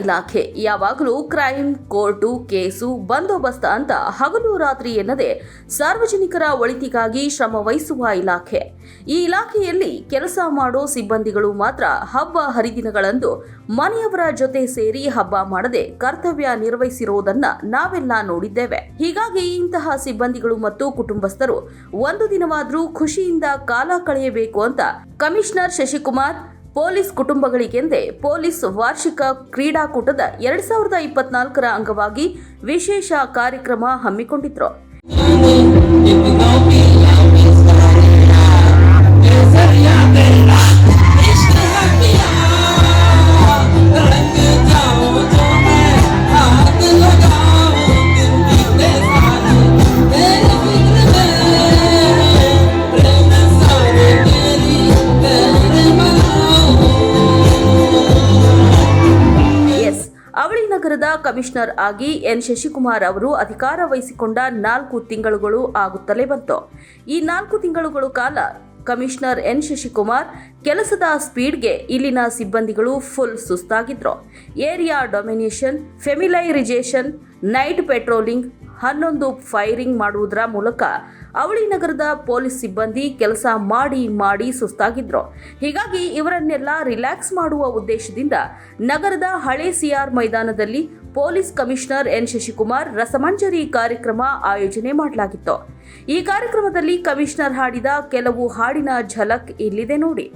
ಇಲಾಖೆ ಯಾವಾಗಲೂ crime, court, case, ಬಂದೋಬಸ್ತ್ ಅಂತ ಹಗಲು ರಾತ್ರಿ ಎನ್ನದೆ ಸಾರ್ವಜನಿಕರ ಒಳಿತಿಗಾಗಿ ಶ್ರಮ ವಹಿಸುವ ಇಲಾಖೆ. ಈ ಇಲಾಖೆಯಲ್ಲಿ ಕೆಲಸ ಮಾಡೋ ಸಿಬ್ಬಂದಿಗಳು ಮಾತ್ರ ಹಬ್ಬ ಹರಿದಿನಗಳಂದು ಮನೆಯವರ ಜೊತೆ ಸೇರಿ ಹಬ್ಬ ಮಾಡದೆ ಕರ್ತವ್ಯ ನಿರ್ವಹಿಸಿರುವುದನ್ನ ನಾವೆಲ್ಲ ನೋಡಿದ್ದೇವೆ. ಹೀಗಾಗಿ ಇಂತಹ ಸಿಬ್ಬಂದಿಗಳು ಮತ್ತು ಕುಟುಂಬಸ್ಥರು ಒಂದು ದಿನವಾದ್ರೂ ಖುಷಿಯಿಂದ ಕಾಲ ಕಳೆಯಬೇಕು ಅಂತ ಕಮಿಷನರ್ ಶಶಿಕುಮಾರ್ ಪೊಲೀಸ್ ಕುಟುಂಬಗಳಿಗೆಂದೇ ಪೊಲೀಸ್ ವಾರ್ಷಿಕ ಕ್ರೀಡಾಕೂಟದ 2024ರ ಅಂಗವಾಗಿ ವಿಶೇಷ ಕಾರ್ಯಕ್ರಮ ಹಮ್ಮಿಕೊಂಡಿದ್ರು. ಅವಳಿ ನಗರದ ಕಮಿಷನರ್ ಆಗಿ ಎನ್ ಶಶಿಕುಮಾರ್ ಅವರು ಅಧಿಕಾರ ವಹಿಸಿಕೊಂಡ 4 ತಿಂಗಳುಗಳು ಆಗುತ್ತಲೇ ಬಂತು. ಈ 4 ತಿಂಗಳುಗಳ ಕಾಲ ಕಮಿಷನರ್ ಎನ್ ಶಶಿಕುಮಾರ್ ಕೆಲಸದ ಸ್ಪೀಡ್ಗೆ ಇಲ್ಲಿನ ಸಿಬ್ಬಂದಿಗಳು ಫುಲ್ ಸುಸ್ತಾಗಿದ್ರು. Area domination, familiarisation, night patrolling, 11 firing ಮಾಡುವುದರ ಮೂಲಕ ಅವಳಿ ನಗರದ ಪೊಲೀಸ್ ಸಿಬ್ಬಂದಿ ಕೆಲಸ ಮಾಡಿ ಸುಸ್ತಾಗಿದ್ರು. ಹೀಗಾಗಿ ಇವರನ್ನೆಲ್ಲ ರಿಲ್ಯಾಕ್ಸ್ ಮಾಡುವ ಉದ್ದೇಶದಿಂದ ನಗರದ ಹಳೆ ಸಿಆರ್ ಮೈದಾನದಲ್ಲಿ ಪೊಲೀಸ್ ಕಮಿಷನರ್ ಎನ್ ಶಶಿಕುಮಾರ್ ರಸಮಂಜರಿ ಕಾರ್ಯಕ್ರಮ ಆಯೋಜನೆ ಮಾಡಲಾಗಿತ್ತು. ಈ ಕಾರ್ಯಕ್ರಮದಲ್ಲಿ ಕಮಿಷನರ್ ಹಾಡಿದ ಕೆಲವು ಹಾಡಿನ ಝಲಕ್ ಇಲ್ಲಿದೆ ನೋಡಿ.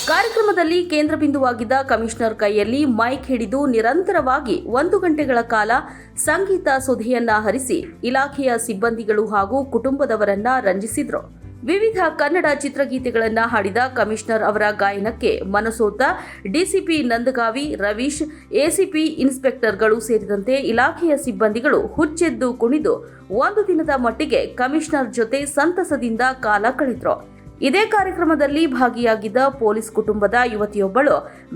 ಕಾರ್ಯಕ್ರಮದಲ್ಲಿ ಕೇಂದ್ರ ಬಿಂದುವಾಗಿದ್ದ ಕಮಿಷನರ್ ಕೈಯಲ್ಲಿ ಮೈಕ್ ಹಿಡಿದು ನಿರಂತರವಾಗಿ 1 ಗಂಟೆಗಳ ಕಾಲ ಸಂಗೀತ ಸುಧೆಯನ್ನ ಹರಿಸಿ ಇಲಾಖೆಯ ಸಿಬ್ಬಂದಿಗಳು ಹಾಗೂ ಕುಟುಂಬದವರನ್ನ ರಂಜಿಸಿದ್ರು. ವಿವಿಧ ಕನ್ನಡ ಚಿತ್ರಗೀತೆಗಳನ್ನ ಹಾಡಿದ ಕಮಿಷನರ್ ಅವರ ಗಾಯನಕ್ಕೆ ಮನಸೋತ ಡಿಸಿಪಿ ನಂದಗಾವಿ, ರವೀಶ್, ಎಸಿಪಿ ಇನ್ಸ್ಪೆಕ್ಟರ್ಗಳು ಸೇರಿದಂತೆ ಇಲಾಖೆಯ ಸಿಬ್ಬಂದಿಗಳು ಹುಚ್ಚೆದ್ದು ಕುಣಿದು 1 ದಿನದ ಮಟ್ಟಿಗೆ ಕಮಿಷನರ್ ಜೊತೆ ಸಂತಸದಿಂದ ಕಾಲ ಕಳೆದ್ರು. ಇದೇ ಕಾರ್ಯಕ್ರಮದಲ್ಲಿ ಭಾಗಿಯಾಗಿದ್ದ ಪೊಲೀಸ್ ಕುಟುಂಬದ ಯುವತಿಯೊಬ್ಬಳು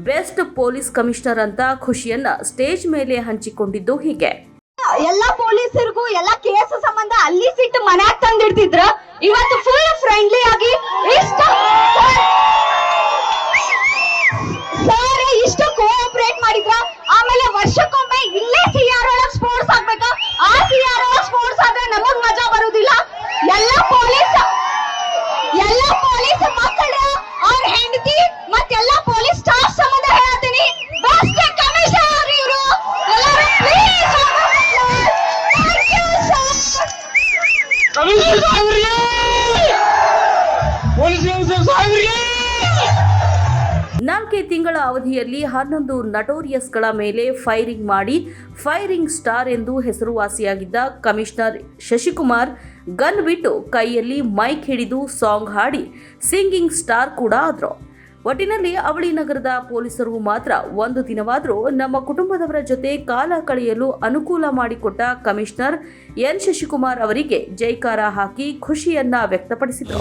ಬೆಸ್ಟ್ ಪೊಲೀಸ್ ಕಮಿಷನರ್ ಅಂತ ಖುಷಿಯನ್ನ ಸ್ಟೇಜ್ ಮೇಲೆ ಹಂಚಿಕೊಂಡಿದ್ದು ಹೀಗೆ. ಎಲ್ಲ ಪೊಲೀಸರಿಗೂ ಎಲ್ಲ ಕೇಸ್ ಸಂಬಂಧ ಅಲ್ಲಿ ಸಿಟ್ಟು ಮನ್ಯಾಗ ತಂದಿಡ್ತಿದ್ರ, ಇವತ್ತು ಫುಲ್ ಫ್ರೆಂಡ್ಲಿ ಆಗಿ ಇಷ್ಟು ಕೋಆಪರೇಟ್ ಮಾಡಿದ್ರ. ಆಮೇಲೆ ವರ್ಷಕ್ಕೊಮ್ಮೆ ಇಲ್ಲೇ ಸಿಆರ್ ಒಳಗ್ ಸ್ಪೋರ್ಟ್ಸ್ ಆಗ್ಬೇಕ. ಆ ಸಿಆರ್ ಒಳಗ್ ಸ್ಪೋರ್ಟ್ಸ್ ಆದ್ರೆ ನಮಗ್ ಮಜಾ ಬರುದಿಲ್ಲ. ಎಲ್ಲ ಪೊಲೀಸ್ ಮಕ್ಕಳ ಅವ್ರ ಹೆಂಡತಿ ಮತ್ತೆಲ್ಲ ಪೊಲೀಸ್ ಸ್ಟಾಫ್ ಸಂಬಂಧ ಹೇಳ್ತೀನಿ, ಬೆಸ್ಟ್ ಕಮಿಷನರ್ ಇವರು. ಎಲ್ಲರೂ please thank you sir. Commissioner ಸಾಹೇಬ್ರಿಗೆ, ಪೊಲೀಸ್ ಸಾಹೇಬ್ರಿಗೆ 4 ತಿಂಗಳ ಅವಧಿಯಲ್ಲಿ 11 ನಟೋರಿಯಸ್ಗಳ ಮೇಲೆ ಫೈರಿಂಗ್ ಮಾಡಿ ಫೈರಿಂಗ್ ಸ್ಟಾರ್ ಎಂದು ಹೆಸರುವಾಸಿಯಾಗಿದ್ದ ಕಮಿಷನರ್ ಶಶಿಕುಮಾರ್ ಗನ್ ಬಿಟ್ಟು ಕೈಯಲ್ಲಿ ಮೈಕ್ ಹಿಡಿದು ಸಾಂಗ್ ಹಾಡಿ ಸಿಂಗಿಂಗ್ ಸ್ಟಾರ್ ಕೂಡ ಆದ್ರು. ಒಟ್ಟಿನಲ್ಲಿ ಅವಳಿ ನಗರದ ಪೊಲೀಸರು ಮಾತ್ರ 1 ದಿನವಾದರೂ ನಮ್ಮ ಕುಟುಂಬದವರ ಜೊತೆ ಕಾಲ ಕಳೆಯಲು ಅನುಕೂಲ ಮಾಡಿಕೊಟ್ಟ ಕಮಿಷನರ್ ಎನ್ ಶಶಿಕುಮಾರ್ ಅವರಿಗೆ ಜೈಕಾರ ಹಾಕಿ ಖುಷಿಯನ್ನ ವ್ಯಕ್ತಪಡಿಸಿದರು.